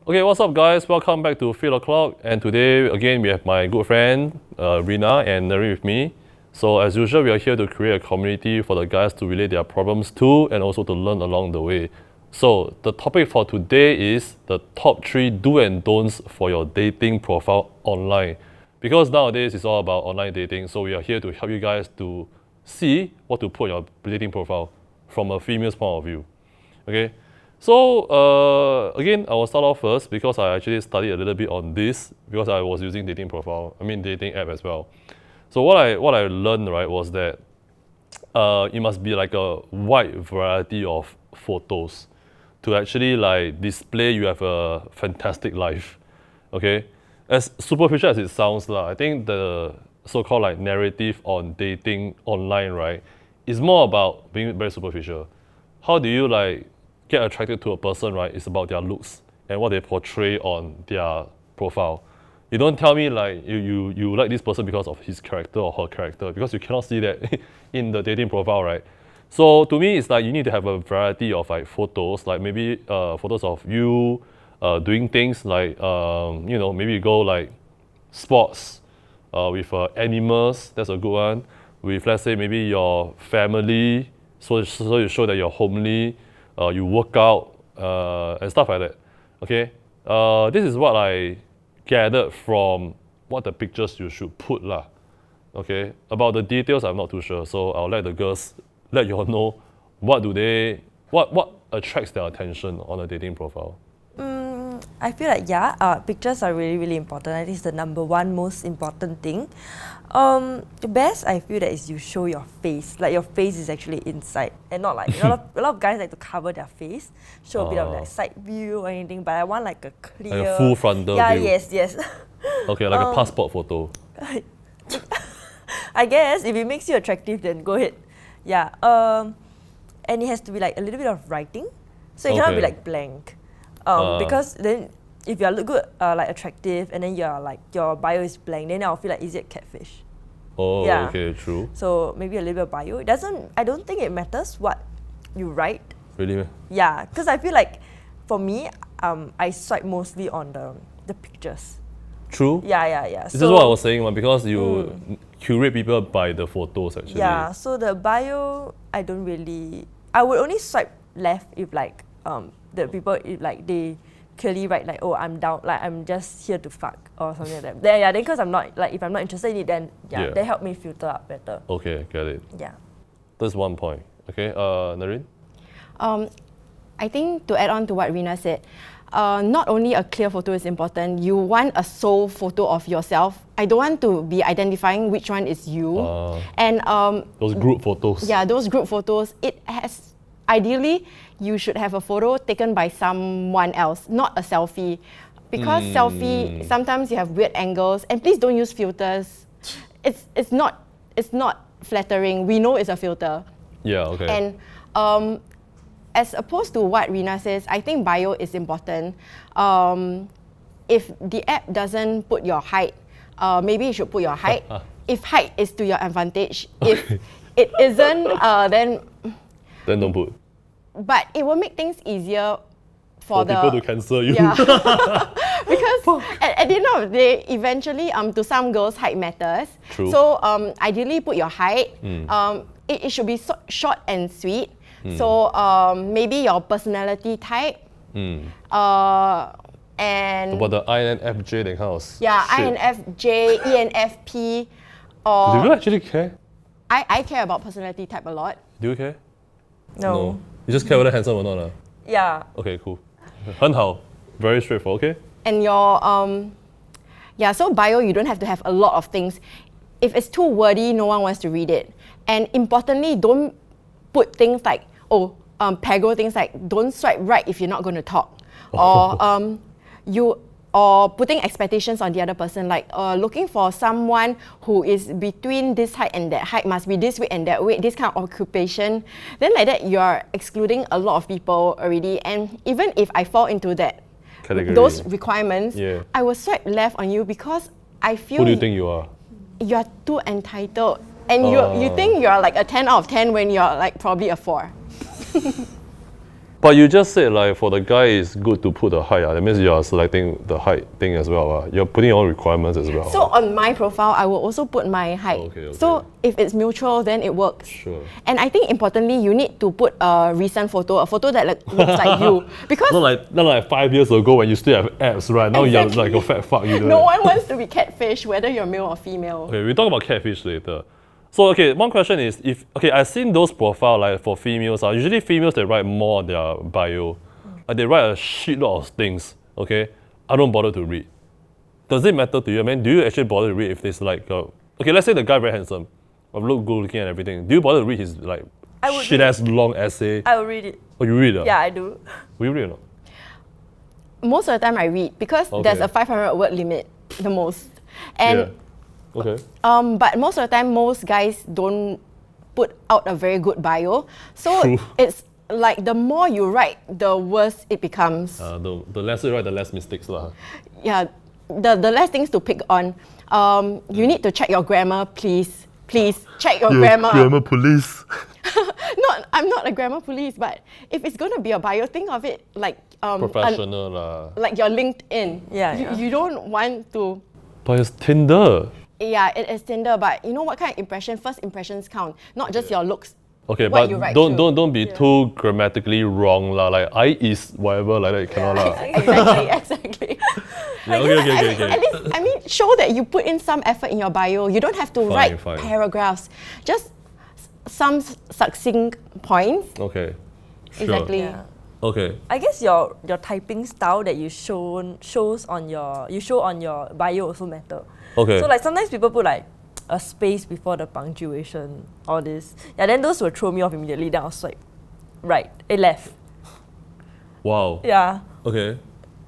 Okay, what's up guys? Welcome back to 3 o'clock, and today again we have my good friend Rina and Nari with me. So as usual, we are here to create a community for the guys to relate their problems to and also to learn along the way. So the topic for today is the top 3 do and don'ts for your dating profile online. Because nowadays it's all about online dating, so we are here to help you guys to see what to put on your dating profile from a female's point of view. Okay? So again, I will start off first because I actually studied a little bit on this because I was using dating app as well. So what I learned, right, was that it must be like a wide variety of photos to actually like display you have a fantastic life. Okay, as superficial as it sounds, I think the so-called like narrative on dating online, right, is more about being very superficial. How do you like get attracted to a person, right? It's about their looks and what they portray on their profile. You don't tell me like you like this person because of his character or her character, because you cannot see that in the dating profile, right? So to me, it's like you need to have a variety of like photos, like maybe photos of you doing things like maybe you go like sports with animals. That's a good one. With, let's say, maybe your family, so you show that you're homely. You work out and stuff like that. Okay, this is what I gathered from what the pictures you should put lah. Okay, about the details I'm not too sure, so I'll let the girls let you all know what attracts their attention on a dating profile. I feel like pictures are really important. I think it's the number one most important thing. The best I feel that is you show your face. Like your face is actually inside, and not like a lot of guys like to cover their face, show a bit of like side view or anything. But I want like a clear, like a full frontal view. Yes. Okay, like a passport photo. I guess if it makes you attractive, then go ahead. Yeah. And it has to be like a little bit of writing, so it cannot be like blank. Because then if you're good, like attractive, and then you're like your bio is blank, then I'll feel like is it catfish? Oh, yeah. Okay, true. So maybe a little bit of bio. I don't think it matters what you write. Really? Yeah, because I feel like for me, I swipe mostly on the pictures. True. Yeah. This is what I was saying, because you curate people by the photos actually. Yeah. So the bio, I would only swipe left if like the people if like they clearly write like, oh, I'm down, like I'm just here to fuck or something like that. Then because I'm not like, if I'm not interested in it, then they help me filter out better. Okay, get it. Yeah. That's one point. Okay, Narine? I think to add on to what Rina said, not only a clear photo is important, you want a sole photo of yourself. I don't want to be identifying which one is you. And those group photos. Yeah, those group photos, ideally, you should have a photo taken by someone else, not a selfie. Because selfie, sometimes you have weird angles, and please don't use filters. It's not flattering. We know it's a filter. Yeah, okay. And as opposed to what Rina says, I think bio is important. If the app doesn't put your height, maybe you should put your height. If height is to your advantage, if it isn't, then don't put. But it will make things easier for people to cancel you. Yeah. Because at the end of the day, eventually, to some girls, height matters. True. So ideally, put your height. It should be short and sweet. So maybe your personality type. And And about the INFJ, that kind of shit. INFJ, ENFP. Do you actually care? I care about personality type a lot. Do you care? No. You just care whether handsome or not? Yeah. Okay, cool. 很好. Very straightforward, okay? And your, so bio, you don't have to have a lot of things. If it's too wordy, no one wants to read it. And importantly, don't put things like, pego things like, don't swipe right if you're not going to talk. Or putting expectations on the other person, like looking for someone who is between this height and that height, must be this weight and that weight, this kind of occupation. Then like that, you're excluding a lot of people already. And even if I fall into that category, those requirements, I will swipe left on you because I feel... Who do you think you are? You're too entitled. And you think you're like a 10 out of 10 when you're like probably a 4. But you just said like for the guy it's good to put the height. That means you are selecting the height thing as well. You're putting your own requirements as well. So on my profile, I will also put my height. Okay. So if it's mutual, then it works. Sure. And I think importantly, you need to put a recent photo, a photo that looks like you. Because not like 5 years ago when you still have abs, right? Now you're like a fat fuck. no one wants to be catfish, whether you're male or female. Okay, we'll talk about catfish later. So okay, one question is I've seen those profiles like for females. Usually females they write more on their bio. They write a shitload of things. Okay, I don't bother to read. Does it matter to you? I mean, do you actually bother to read if there's like okay, let's say the guy very handsome, look good looking and everything. Do you bother to read his like shit ass long essay? I will read it. Oh, you read it? Yeah, I do. Will you read or not? Most of the time I read because there's a 500 word limit, the most. And yeah. Okay. but most of the time, most guys don't put out a very good bio. So True. it's like the more you write, the worse it becomes. The less you write, the less mistakes lah. Yeah, the less things to pick on. You need to check your grammar, please. Please check your grammar. Grammar police. I'm not a grammar police, but if it's going to be a bio, think of it like Professional lah. like your LinkedIn. Yeah. You don't want to. But it's Tinder. Yeah, it is Tinder, but you know what kind of impression? First impressions count, not just your looks. Okay, what but you write don't be too grammatically wrong lah. Like I is whatever like that cannot lah. Exactly. Yeah, okay. At least, I mean, show that you put in some effort in your bio. You don't have to write fine. paragraphs. Just some succinct points. Okay. Sure. Exactly. Yeah. Okay. I guess your typing style that you show on your bio also matter. Okay. So like sometimes people put like a space before the punctuation, all this. Yeah, then those will throw me off immediately. Then I was like, right, it left. Wow. Yeah. Okay.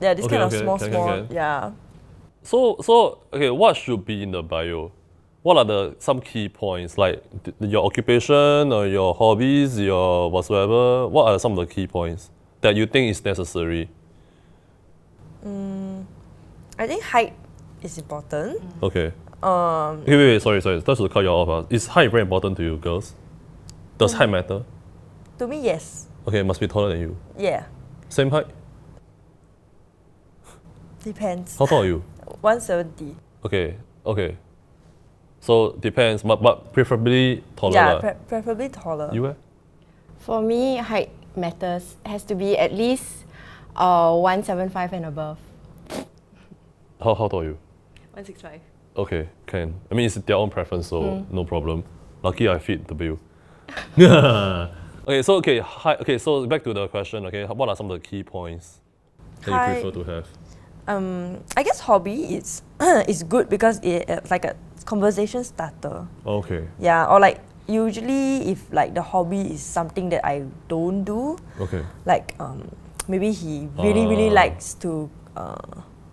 Yeah, this kind of small. Can. Yeah. So okay, what should be in the bio? What are some key points like your occupation or your hobbies, your whatsoever? What are some of the key points that you think is necessary? I think height is important. Okay. Okay, wait, sorry. Just to cut you off. Is height very important to you, girls? Does height matter? To me, yes. Okay, must be taller than you. Yeah. Same height? Depends. How tall are you? 170. Okay. So depends, but preferably taller. Yeah, preferably taller. You eh? For me, height matters. Has to be at least 175 and above. How tall are you? 165. Okay, can. I mean, it's their own preference, so no problem. Lucky I fit the bill. Okay, so back to the question. Okay, what are some of the key points that you prefer to have? I guess hobby is is good because it's like a conversation starter. Okay. Yeah, or like usually if like the hobby is something that I don't do, Okay. like maybe he really likes to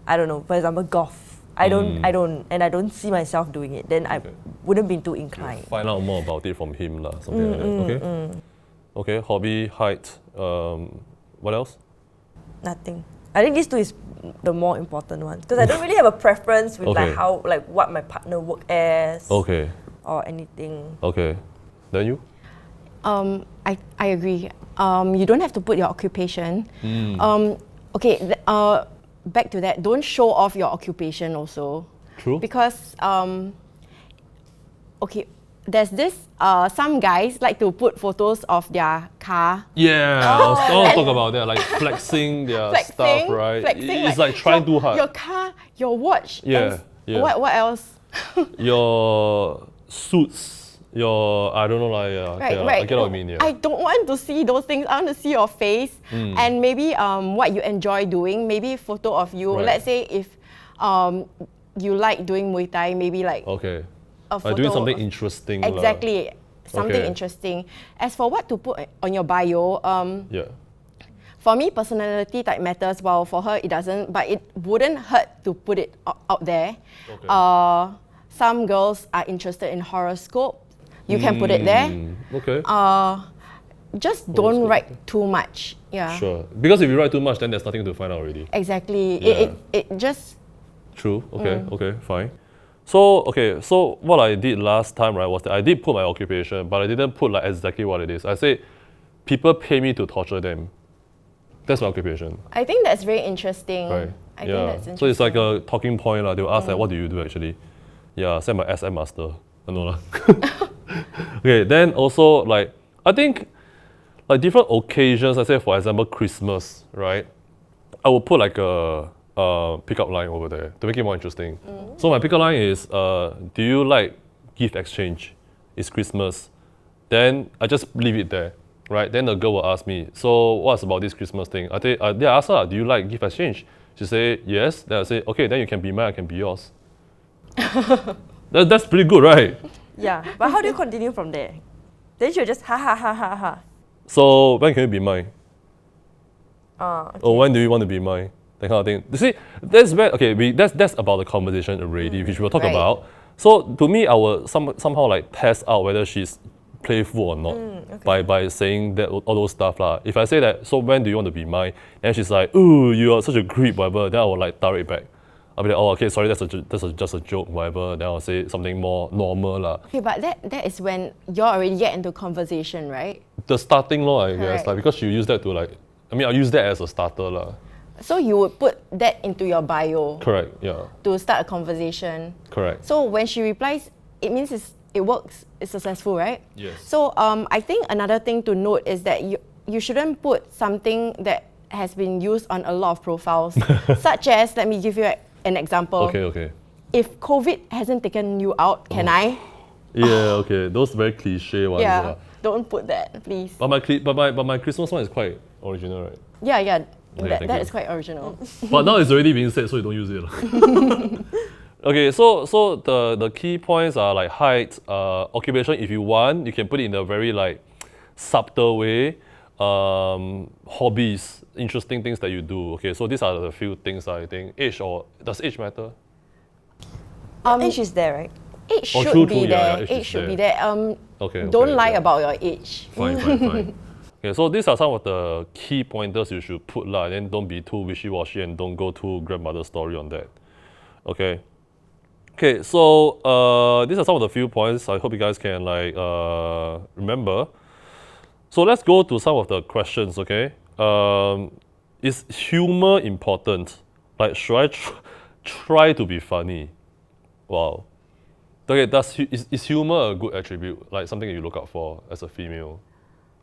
I don't know, for example, golf. I don't see myself doing it, then I wouldn't be too inclined. Find out more about it from him lah, something like that. Okay. Okay, hobby, height, what else? Nothing. I think these two is the more important ones because I don't really have a preference with Okay. like how like what my partner work as Okay. or anything. Okay. Then you? I agree. You don't have to put your occupation. Back to that, don't show off your occupation also. True. Because, there's this, some guys like to put photos of their car. Yeah, I was talk about that, like flexing their stuff, right? Flexing, it's like trying too hard. Your car, your watch. Yeah, yeah. What else? Your suits, I don't know, like, I get what you mean, yeah. I don't want to see those things. I want to see your face and maybe what you enjoy doing. Maybe a photo of you. Right. Let's say if you like doing Muay Thai, maybe like Okay. a photo Doing something of- interesting. Exactly. Something Okay. interesting. As for what to put on your bio, Yeah. for me, personality type matters. Well, for her, it doesn't. But it wouldn't hurt to put it out there. Okay. Some girls are interested in horoscope. You can put it there. Okay. Just don't write too much. Yeah. Sure. Because if you write too much, then there's nothing to find out already. Exactly. Yeah. It just. True. Okay. Okay. Fine. So what I did last time, right, was that I did put my occupation, but I didn't put like exactly what it is. I said people pay me to torture them. That's my occupation. I think that's very interesting. Right. I think that's interesting. So it's like a talking point. They will ask like, what do you do actually? Yeah, send my SM master. I know lah. Okay, then also like I think like different occasions, I say for example Christmas, right? I will put like a pickup line over there to make it more interesting. So my pickup line is do you like gift exchange? It's Christmas. Then I just leave it there, right? Then the girl will ask me, so what's about this Christmas thing? I ask her, do you like gift exchange? She say yes. Then I say, okay, then you can be mine, I can be yours. That's pretty good, right? Yeah, but how do you continue from there? Then she'll just ha ha ha ha ha. So when can you be mine? Okay. Or when do you want to be mine? That kind of thing. You see, that's where that's about the conversation already, which we'll talk Right. about. So to me, I will somehow like test out whether she's playful or not by saying that all those stuff lah. If I say that, so when do you want to be mine? And she's like, ooh, you are such a creep, whatever. Then I will like throw it back. I'll be like, oh, okay, sorry, that's just a joke, whatever. Then I'll say something more normal lah. Okay, but that is when you already get into conversation, right? The starting law, I guess, Correct. like because you use that to like, I'll use that as a starter lah. So you would put that into your bio Correct, yeah, to start a conversation. correct. So when she replies, it means it works, it's successful, right? Yes. So I think another thing to note is that you shouldn't put something that has been used on a lot of profiles, such as, let me give you an example. Okay. If COVID hasn't taken you out, can I? Yeah, okay. Those very cliche ones. Yeah, don't put that, please. But my Christmas one is quite original, right? Yeah, thank that you. is quite original. But now it's already being said, so you don't use it lah. Okay, so the key points are like height, occupation. If you want, you can put it in a very like subtle way. Hobbies, interesting things that you do. Okay, so these are the few things I think. Age, or does age matter? Age is there, right? Age Oh, should true, be yeah, there. age Age is should there. be there. Okay. Don't lie yeah. about your age. Fine. Okay, so these are some of the key pointers you should put lah. Then don't be too wishy-washy and don't go too grandmother story on that. Okay. Okay, so these are some of the few points I hope you guys can like remember. So let's go to some of the questions. Okay. Is humor important? Like, should I try to be funny? Wow. Okay, is humor a good attribute? Like something you look out for as a female?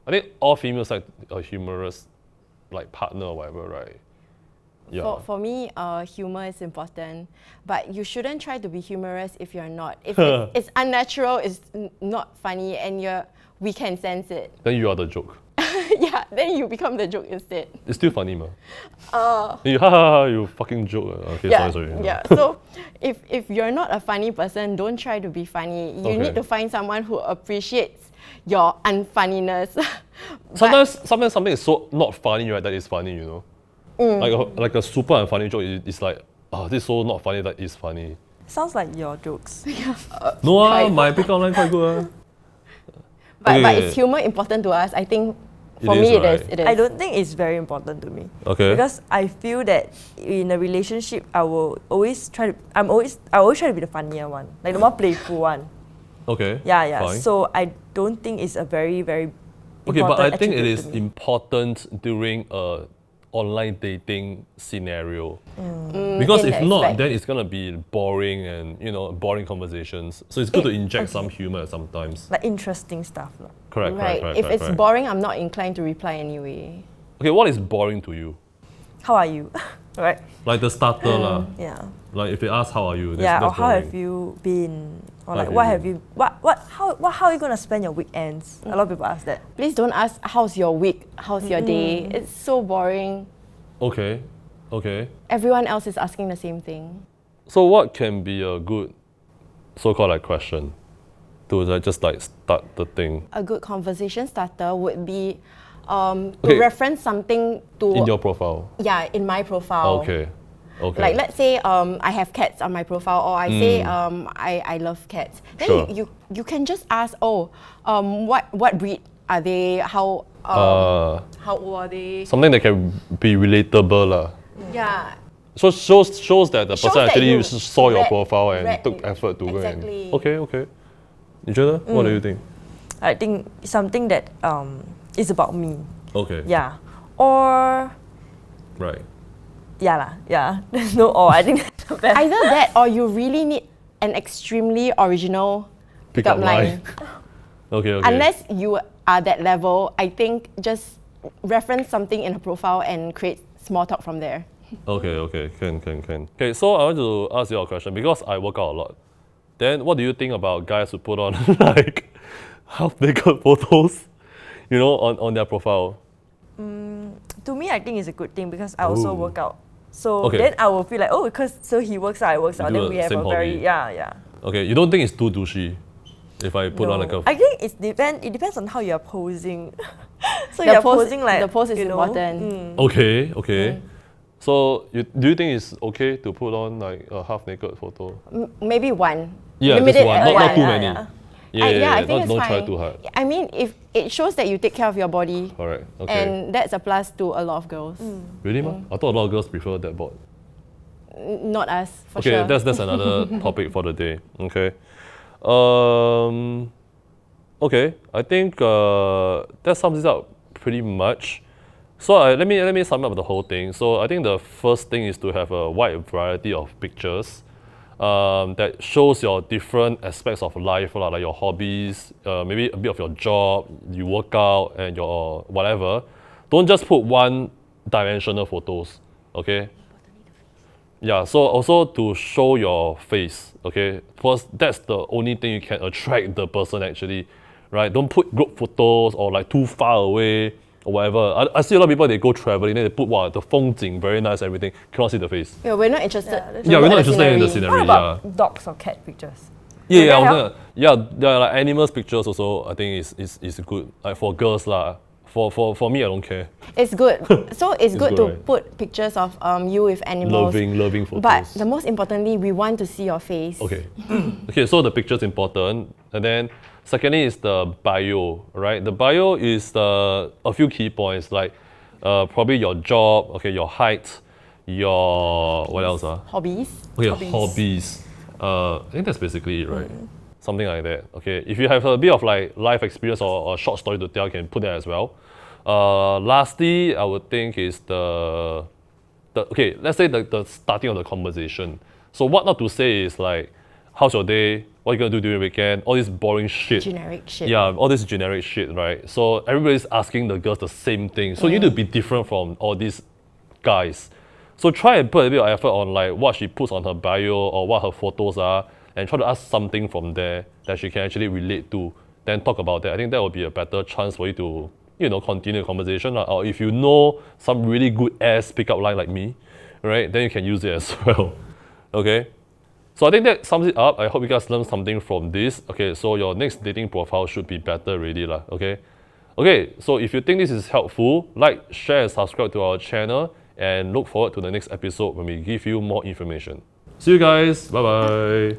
I think all females like a humorous like partner or whatever, right? Yeah. For me, humor is important, but you shouldn't try to be humorous if you're not. If it's unnatural, it's not funny, and we can sense it. Then you are the joke. Yeah, then you become the joke instead. It's still funny, ma. You ha ha ha, you fucking joke. Okay, Yeah, sorry. yeah. So if you're not a funny person, don't try to be funny. You Okay. need to find someone who appreciates your unfunniness. Sometimes something is so not funny, right? That is funny, you know. Like a super unfunny joke is like, this is so not funny that is funny. Sounds like your jokes. No, my pickup line quite good. But Okay. is humor important to us? I think It for is, me it right? is. It is. I don't think it's very important to me. Okay. Because I feel that in a relationship, I always try to be the funnier one, like the more playful one. Okay. Yeah. Fine. So I don't think it's a very, very Okay, important but I think it attribute is to me. important during a online dating scenario. Because in if that not, aspect. then it's gonna be boring and boring conversations. So it's good to inject some humor sometimes. Like interesting stuff. No? Correct. Right. If it's boring, I'm not inclined to reply anyway. Okay, what is boring to you? How are you? Right? Like the starter lah. Yeah. Like if they ask how are you, Yeah. Or that's how boring. have you been? Or How like have what you have you? How are you gonna spend your weekends? A lot of people ask that. Please don't ask how's your week, how's your day. It's so boring. Okay. Everyone else is asking the same thing. So what can be a good so-called like question to like, just like start the thing A good conversation starter would be to Okay. reference something to in your profile? in my profile. Okay. Like let's say I have cats on my profile, or I say I love cats. Then Sure. you can just ask, what breed are they? How old are they? Something that can be relatable lah. Yeah. So shows that the Shows person that actually you saw your read- profile and read took it. effort to go and. Exactly. Okay. You Jenna, what do you think? I think something that is about me. Okay. Yeah. Or Right. Yeah lah, yeah. There's no or. I think that's the best. Either that or you really need an extremely original pickup line. Okay. Unless you are that level, I think just reference something in a profile and create small talk from there. Okay. Can. Okay, so I want to ask you a question because I work out a lot. Then what do you think about guys who put on like half naked photos, you know, on their profile? To me, I think it's a good thing because I also Ooh. work out. So Okay. then I will feel like, oh, because so he works out, I works out. do Then a we have same a very hobby. yeah. Okay, you don't think it's too douchey if I put on like a I think it depends on how you are posing. So The you're pose- posing like the pose is you know, important. Okay. So do you think it's okay to put on like a half naked photo? Maybe one. Yeah, Limit just it one, at not too yeah, many. yeah. I think it's don't fine. try too hard. I mean, if it shows that you take care of your body, Alright, okay. and that's a plus to a lot of girls. Really, ma? I thought a lot of girls prefer that board. Not us, for Okay, sure. that's another topic for the day. Okay. Okay, I think that sums it up pretty much. So let me sum up the whole thing. So I think the first thing is to have a wide variety of pictures that shows your different aspects of life, like your hobbies, maybe a bit of your job, you work out, and your whatever. Don't just put one-dimensional photos. Okay. Yeah, so also to show your face, okay? Because that's the only thing you can attract the person actually, right? Don't put group photos or like too far away or whatever. I see a lot of people, they go traveling, then they put the 风景, very nice, everything, cannot see the face. Yeah, we're not interested. Yeah, that's Yeah, we're not at the interested in the scenery. scenery, How yeah. about dogs or cat pictures? Yeah, Will yeah, that I was help? gonna, like animals pictures also, I think is good. Like for girls lah. For me, I don't care. It's good. So it's good good, to right? put pictures of you with animals. Loving photos. But the most importantly, we want to see your face. Okay. Okay, so the picture's important. And then secondly is the bio, right? The bio is a few key points like probably your job, okay, your height, your what else? Hobbies. Okay, hobbies. I think that's basically it, right? Something like that. Okay. If you have a bit of like life experience or a short story to tell, you can put that as well. Lastly, I would think is okay, let's say the starting of the conversation. So what not to say is like, how's your day? What are you gonna do during the weekend? All this boring shit. Generic shit. Yeah, all this generic shit, right? So everybody's asking the girls the same thing. So you need to be different from all these guys. So try and put a bit of effort on like what she puts on her bio or what her photos are, and try to ask something from there that she can actually relate to. Then talk about that. I think that would be a better chance for you to, continue the conversation. Or if you know some really good ass pickup line like me, right? Then you can use it as well. Okay. So I think that sums it up. I hope you guys learned something from this. Okay, so your next dating profile should be better already lah. Okay. Okay, so if you think this is helpful, like, share, and subscribe to our channel, and look forward to the next episode when we give you more information. See you guys. Bye bye.